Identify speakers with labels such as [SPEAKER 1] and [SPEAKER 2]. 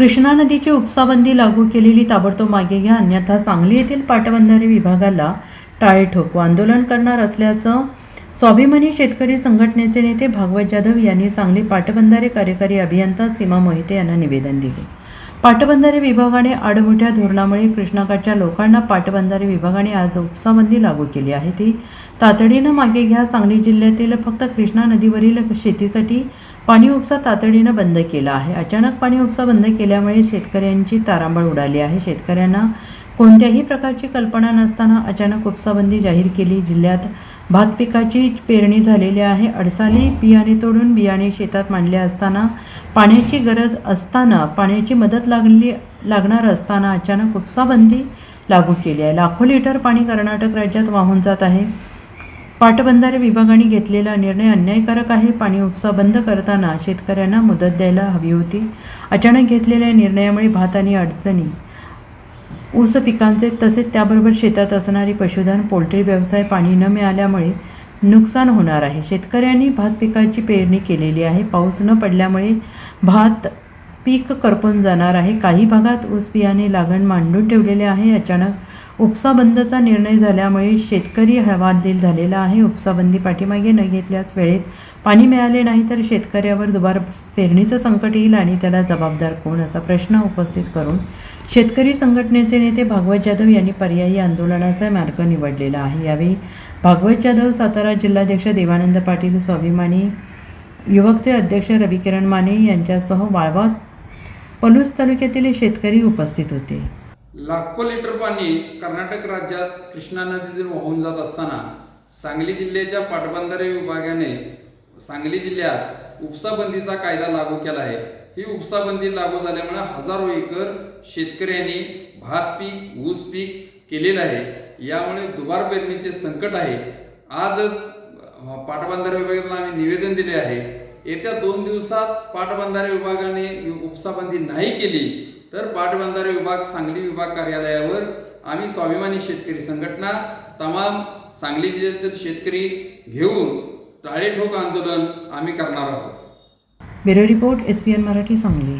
[SPEAKER 1] कृष्णा नदीची उपसाबंदी लागू केलेली ताबडतोब मागे घ्या, अन्यथा सांगली येथील पाटबंधारे विभागाला टाळे ठोकू आंदोलन करणार असल्याचं स्वाभिमानी शेतकरी संघटनेचे नेते भागवत जाधव यांनी सांगली पाटबंधारे कार्यकारी अभियंता सीमा मोहिते यांना निवेदन दिले. पाटबंधारे विभागाने आडमुठ्या धोरणामुळे कृष्णाकाठच्या लोकांना पाटबंधारे विभागाने आज उपसाबंदी लागू केली आहे, ती तातडीनं मागे घ्या. सांगली जिल्ह्यातील फक्त कृष्णा नदीवरील शेतीसाठी पाणी उपसा तातडीनं बंद केला आहे. अचानक पाणी उपसा बंद केल्यामुळे शेतकऱ्यांची तारांबळ उडाली आहे. शेतकऱ्यांना कोणत्याही प्रकारची कल्पना नसताना अचानक उपसाबंदी जाहीर केली. जिल्ह्यात भात पिकाची पेरणी झालेली आहे. अडसाली बियाणे तोडून बियाणे शेतात मांडले असताना, पाण्याची गरज असताना, पाण्याची मदत लागणार असताना अचानक उपसाबंदी लागू केली आहे. लाखो लिटर पाणी कर्नाटक राज्यात वाहून जात आहे. पाटबंधारे विभागाने घेतलेला निर्णय अन्यायकारक आहे. पाणी उपसा बंद करताना शेतकऱ्यांना मुदत द्यायला हवी होती. अचानक घेतलेल्या निर्णयामुळे भात आणि अडचणी ऊस पिकांचे तसेच त्याबरोबर शेतात असणारी पशुधन, पोल्ट्री व्यवसाय पाणी न मिळाल्यामुळे नुकसान होणार आहे. शेतकऱ्यांनी भात पिकाची पेरणी केलेली आहे. पाऊस न पडल्यामुळे भात पीक करपून जाणार आहे. काही भागात ऊस बियाणे लागण मांडून ठेवलेले आहे. अचानक उपसाबंदचा निर्णय झाल्यामुळे शेतकरी हवालदिल झालेला आहे. उपसाबंदी पाठीमागे न घेतल्यास वेळेत पाणी मिळाले नाही तर शेतकऱ्यावर दुबार पेरणीचं संकट येईल आणि त्याला जबाबदार कोण, असा प्रश्न उपस्थित करून शेतकरी संघटनेचे नेते भागवत जाधव यांनी पर्यायी आंदोलनाचा मार्ग निवडलेला आहे. यावेळी भागवत जाधव, सातारा जिल्हाध्यक्ष देवानंद पाटील, स्वाभिमानी युवकचे अध्यक्ष रविकिरण माने यांच्यासह वाळवा पलूस तालुक्यातील शेतकरी उपस्थित होते.
[SPEAKER 2] लाखो लिटर पाणी कर्नाटक राज्यात कृष्णा नदीतून वाहून जात असताना सांगली जिल्ह्याच्या पाटबंधारे विभागाने सांगली जिल्ह्यात उपसाबंदीचा कायदा लागू केला आहे. ही उपसाबंदी लागू झाल्यामुळे हजारो एकर शेतकऱ्यांनी भात पीक, ऊस पीक केलेलं आहे. यामुळे दुबार पेरणीचे संकट आहे. आजच पाटबंधारे विभागाला आम्ही निवेदन दिले आहे. येत्या 2 दिवसात पाटबंधारे विभागाने उपसाबंदी नाही केली तर पाटबंधारे विभाग, सांगली विभाग कार्यालयावर आम्ही स्वाभिमानी शेतकरी संघटना तमाम सांगली जिल्ह्यातील शेतकरी घेऊन टाळे ठोक आंदोलन आम्ही करणार आहोत.
[SPEAKER 1] Bureau report, SBN Marathi, Sangli.